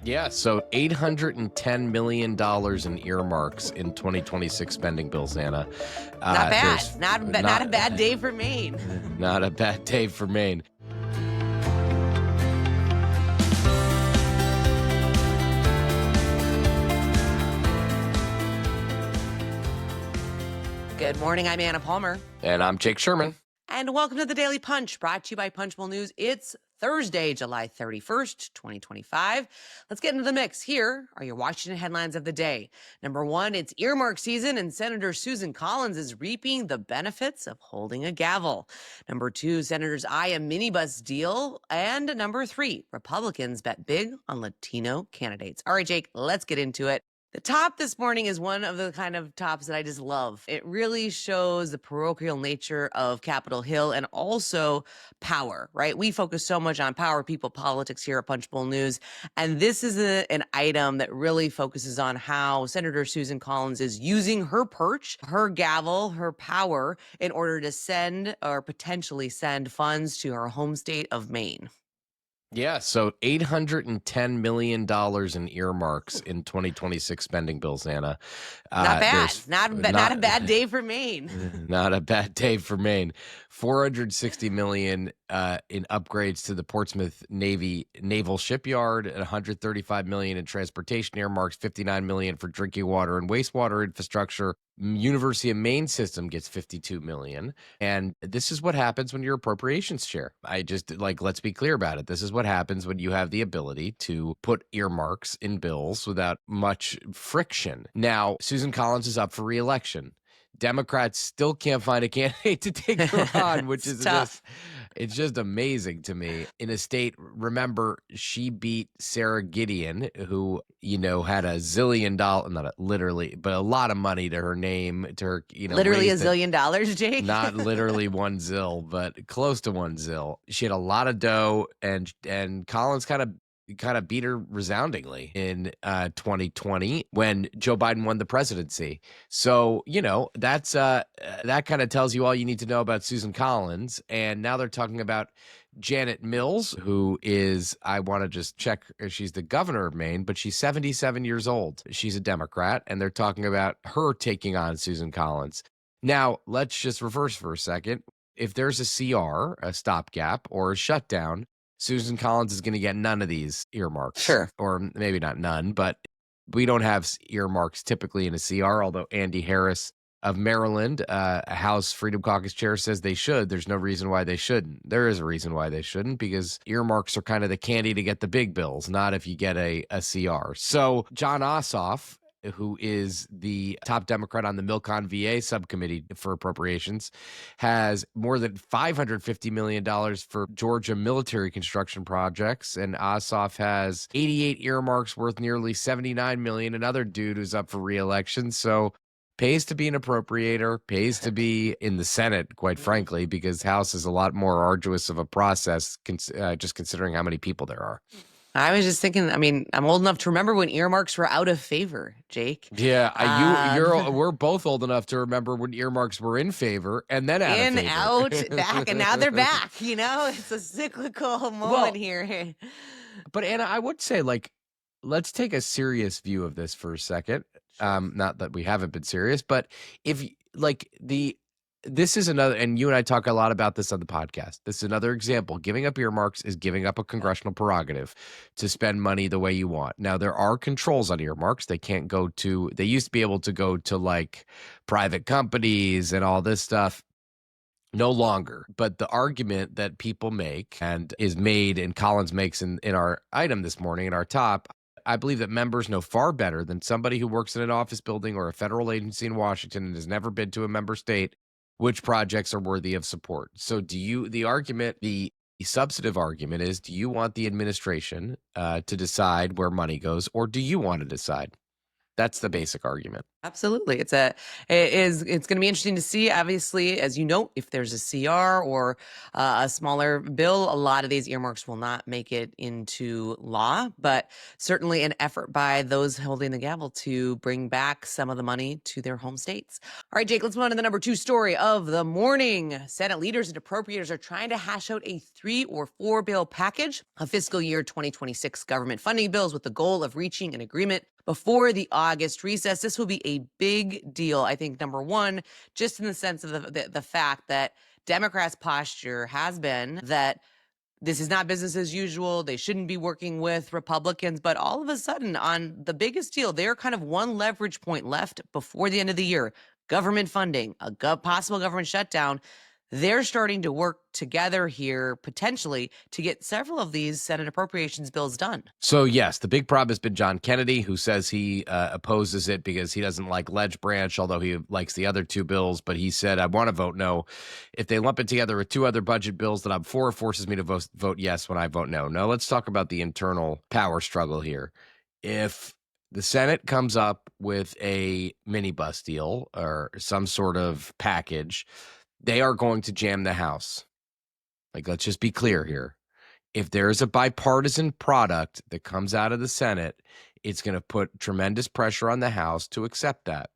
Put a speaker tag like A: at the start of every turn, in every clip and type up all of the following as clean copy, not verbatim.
A: Yeah, so $810 million in earmarks in 2026 spending bills, Anna.
B: Not bad.
A: There's
B: Not a bad day for Maine.
A: not a bad day for Maine.
B: Good morning. I'm Anna Palmer.
A: And I'm Jake Sherman.
B: And welcome to the Daily Punch, brought to you by Punchbowl News. It's Thursday, July 31st, 2025. Let's get into the mix. Here are your Washington headlines of the day. Number one, it's earmark season, and Senator Susan Collins is reaping the benefits of holding a gavel. Number two, senators eye a minibus deal. And number three, Republicans bet big on Latino candidates. All right, Jake, let's get into it. The top this morning is one of the kind of tops that I just love. It really shows the parochial nature of Capitol Hill and also power, right? We focus so much on power, people, politics here at Punchbowl News. And this is an item that really focuses on how Senator Susan Collins is using her perch, her gavel, her power in order to send or potentially send funds to her home state of Maine.
A: Yeah, so $810 million in earmarks in 2026 spending bills, Anna.
B: Not bad. Not a bad day for Maine.
A: Not a bad day for Maine. $460 million in upgrades to the Portsmouth Naval Shipyard, and $135 million in transportation earmarks, $59 million for drinking water and wastewater infrastructure. University of Maine system gets $52 million. And this is what happens when your appropriations chair. Let's be clear about it. This is what happens when you have the ability to put earmarks in bills without much friction. Now, Susan Collins is up for re-election. Democrats still can't find a candidate to take her on, which is
B: tough.
A: It's just amazing to me. In a state, remember, she beat Sarah Gideon, who, had a zillion dollars, not literally, but a lot of money to her name, to her,
B: Literally a zillion dollars, Jake?
A: Not literally one zill, but close to one zill. She had a lot of dough, and Collins kind of beat her resoundingly in 2020 when Joe Biden won the presidency. So, that's that kind of tells you all you need to know about Susan Collins. And now they're talking about Janet Mills, who is, I want to just check, she's the governor of Maine, but she's 77 years old. She's a Democrat, and they're talking about her taking on Susan Collins. Now, let's just reverse for a second. If there's a CR, a stopgap, or a shutdown, Susan Collins is going to get none of these earmarks.
B: Sure.
A: Or maybe not none, but we don't have earmarks typically in a CR, although Andy Harris of Maryland, a House Freedom Caucus chair, says they should. There's no reason why they shouldn't. There is a reason why they shouldn't, because earmarks are kind of the candy to get the big bills, not if you get a CR. So John Ossoff, who is the top Democrat on the Milcon VA subcommittee for appropriations, has more than $550 million for Georgia military construction projects. And Ossoff has 88 earmarks worth nearly $79 million. Another dude who's up for re-election. So pays to be an appropriator, pays to be in the Senate, quite frankly, because House is a lot more arduous of a process, just considering how many people there are.
B: I was just thinking, I'm old enough to remember when earmarks were out of favor, Jake.
A: Yeah, we're both old enough to remember when earmarks were in favor and then out of favor.
B: Out, back, and now they're back. It's a cyclical moment here.
A: But Anna, I would say, let's take a serious view of this for a second. Not that we haven't been serious, but this is another, and you and I talk a lot about this on the podcast. This is another example. Giving up earmarks is giving up a congressional prerogative to spend money the way you want. Now, there are controls on earmarks. They used to be able to go to private companies and all this stuff. No longer. But the argument that people make and is made, and Collins makes in our item this morning in our top, I believe that members know far better than somebody who works in an office building or a federal agency in Washington and has never been to a member state which projects are worthy of support. So the substantive argument is, do you want the administration to decide where money goes, or do you want to decide? That's the basic argument.
B: Absolutely. It's going to be interesting to see, obviously, as you know, if there's a CR or a smaller bill. A lot of these earmarks will not make it into law, but certainly an effort by those holding the gavel to bring back some of the money to their home states. All right, Jake, let's move on to the number 2 story of the morning. Senate leaders and appropriators are trying to hash out a 3 or 4 bill package of fiscal year 2026 government funding bills with the goal of reaching an agreement before the August recess. This will be a big deal, I think, number one, just in the sense of the fact that Democrats' posture has been that this is not business as usual. They shouldn't be working with Republicans. But all of a sudden, on the biggest deal, they're kind of one leverage point left before the end of the year, government funding, a possible government shutdown. They're starting to work together here potentially to get several of these Senate appropriations bills done.
A: So, yes, the big problem has been John Kennedy, who says he opposes it because he doesn't like Ledge Branch, although he likes the other two bills. But he said, I want to vote no. If they lump it together with two other budget bills that I'm for, it forces me to vote yes when I vote no. Now, let's talk about the internal power struggle here. If the Senate comes up with a minibus deal or some sort of package, they are going to jam the House. Like, let's just be clear here. If there is a bipartisan product that comes out of the Senate, it's going to put tremendous pressure on the House to accept that.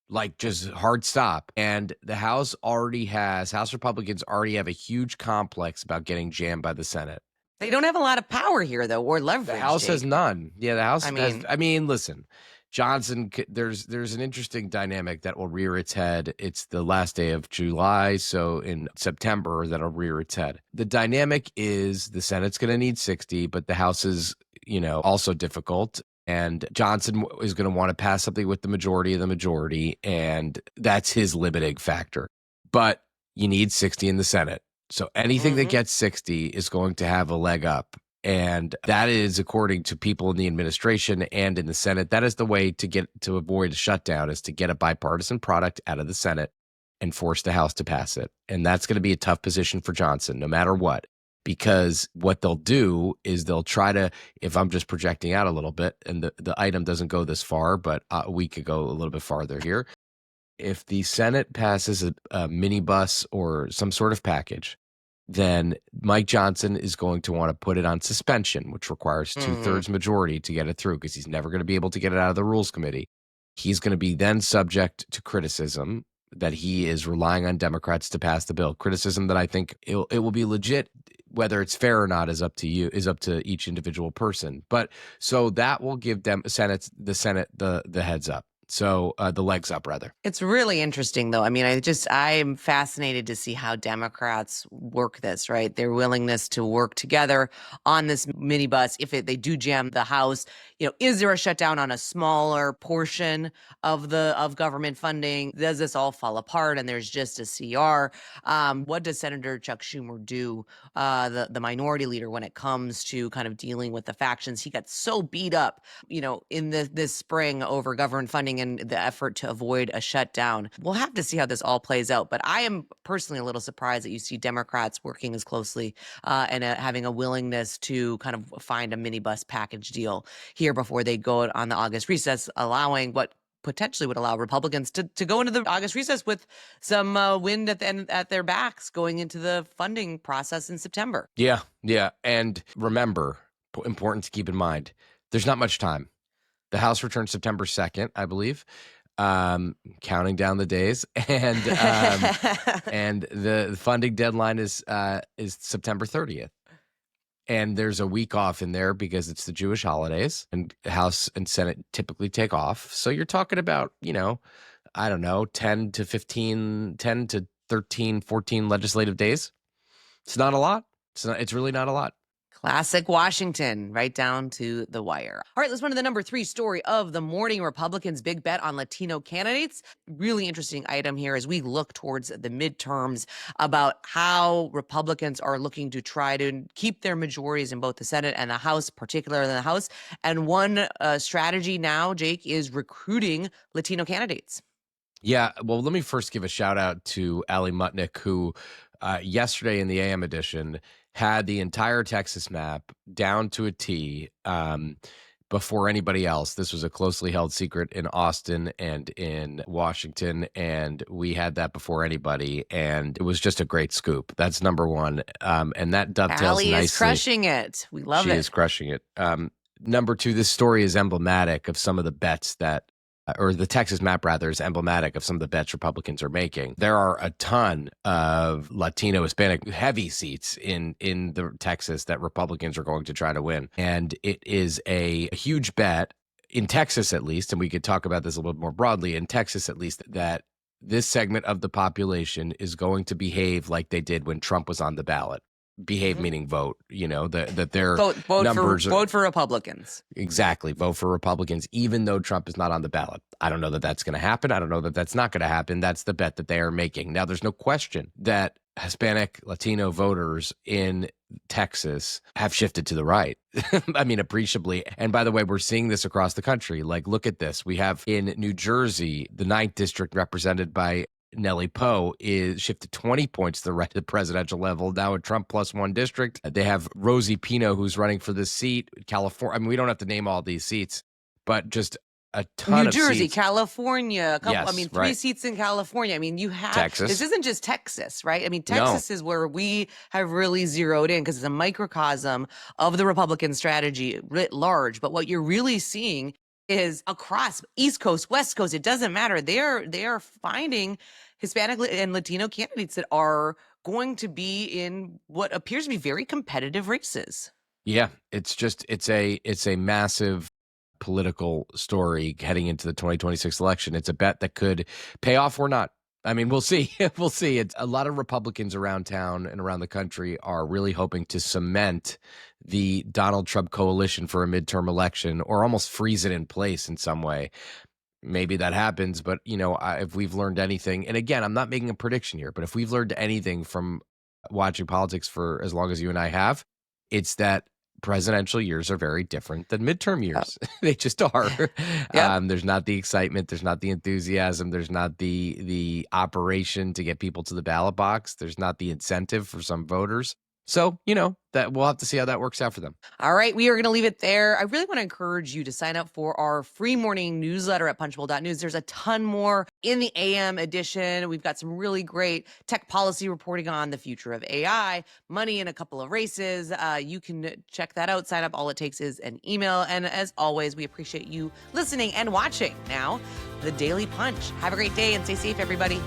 A: Like, just hard stop. And the House Republicans already have a huge complex about getting jammed by the Senate.
B: They don't have a lot of power here, though, or leverage.
A: The House has
B: Jake.
A: none. Yeah, the House
B: I
A: has.
B: mean-
A: I mean, listen, Johnson. There's an interesting dynamic that will rear its head. It's the last day of July, so in September that'll rear its head. The dynamic is the Senate's going to need 60, but the House is, also difficult. And Johnson is going to want to pass something with the majority of the majority, and that's his limiting factor. But you need 60 in the Senate. So anything that gets 60 is going to have a leg up. And that is, according to people in the administration and in the Senate, that is the way to avoid a shutdown, is to get a bipartisan product out of the Senate and force the House to pass it. And that's going to be a tough position for Johnson, no matter what, because what they'll do is they'll try to, if I'm just projecting out a little bit, and the item doesn't go this far, but we could go a little bit farther here. If the Senate passes a minibus or some sort of package, then Mike Johnson is going to want to put it on suspension, which requires 2/3 majority to get it through, because he's never going to be able to get it out of the Rules Committee. He's going to be then subject to criticism that he is relying on Democrats to pass the bill. Criticism that I think it will be legit. Whether it's fair or not is up to each individual person. But so that will give the Senate the heads up. So the legs up, rather.
B: It's really interesting, though. I mean, I'm fascinated to see how Democrats work this, right? Their willingness to work together on this minibus. If they do jam the House, is there a shutdown on a smaller portion of government funding? Does this all fall apart and there's just a CR? What does Senator Chuck Schumer do, the minority leader, when it comes to kind of dealing with the factions? He got so beat up, in this spring over government funding and the effort to avoid a shutdown. We'll have to see how this all plays out. But I am personally a little surprised that you see Democrats working as closely and having a willingness to kind of find a minibus package deal here before they go on the August recess, allowing what potentially would allow Republicans to go into the August recess with some wind at their backs going into the funding process in September.
A: Yeah. And remember, important to keep in mind, there's not much time. The House returns September 2nd, I believe, counting down the days, and and the funding deadline is September 30th. And there's a week off in there because it's the Jewish holidays, and House and Senate typically take off. So you're talking about, I don't know, 10 to 13, 14 legislative days. It's not a lot. It's really not a lot.
B: Classic Washington, right down to the wire. All right, let's run to the number 3 story of the morning. Republicans' big bet on Latino candidates. Really interesting item here as we look towards the midterms about how Republicans are looking to try to keep their majorities in both the Senate and the House, particularly in the House. And one strategy now, Jake, is recruiting Latino candidates.
A: Yeah, well, let me first give a shout out to Ali Mutnick, who yesterday in the AM edition had the entire Texas map down to a T, before anybody else. This was a closely held secret in Austin and in Washington, and we had that before anybody, and it was just a great scoop. That's number one, and that dovetails
B: Allie is
A: nicely.
B: crushing it. We love
A: She
B: it.
A: is crushing it. Number two, this story is emblematic of some of the bets that, or the Texas map rather, is emblematic of some of the bets Republicans are making. There are a ton of Latino, Hispanic heavy seats in the Texas that Republicans are going to try to win, and it is a huge bet in Texas, at least. And we could talk about this a little more broadly in Texas, at least, that this segment of the population is going to behave like they did when Trump was on the ballot. Behave
B: Mhm.
A: meaning vote, that their
B: Vote
A: numbers are
B: vote for Republicans.
A: exactly vote for Republicans, even though Trump is not on the ballot. I don't know that that's going to happen. I don't know that that's not going to happen. That's the bet that they are making. Now, there's no question that Hispanic Latino voters in Texas have shifted to the right. I mean, appreciably. And by the way, we're seeing this across the country. Like, look at this. We have in New Jersey, the 9th district represented by Nellie Poe is shifted 20 points to the right of the presidential level. Now a Trump +1 district. They have Rosie Pino, who's running for this seat. California. I mean, we don't have to name all these seats, but just a ton
B: New
A: of
B: Jersey,
A: seats.
B: California, a couple, I
A: Yes,
B: mean, 3
A: right.
B: seats in California. I mean, you have,
A: Texas.
B: this isn't just Texas, right? I mean,
A: No.
B: Texas is where we have really zeroed in because it's a microcosm of the Republican strategy writ large. But what you're really seeing is across East Coast, West Coast, it doesn't matter. They are finding Hispanic and Latino candidates that are going to be in what appears to be very competitive races.
A: Yeah, it's a massive political story heading into the 2026 election. It's a bet that could pay off or not. I mean, we'll see. We'll see. It's a lot of Republicans around town and around the country are really hoping to cement the Donald Trump coalition for a midterm election or almost freeze it in place in some way. Maybe that happens, but if we've learned anything, and again, I'm not making a prediction here, but if we've learned anything from watching politics for as long as you and I have, it's that presidential years are very different than midterm years. They just are.
B: Yep.
A: There's not the excitement, there's not the enthusiasm, there's not the operation to get people to the ballot box, there's not the incentive for some voters. So, that we'll have to see how that works out for them.
B: All right, we are going to leave it there. I really want to encourage you to sign up for our free morning newsletter at punchbowl.news. There's a ton more in the AM edition. We've got some really great tech policy reporting on the future of AI, money in a couple of races. You can check that out. Sign up. All it takes is an email. And as always, we appreciate you listening and watching. Now, the Daily Punch. Have a great day and stay safe, everybody.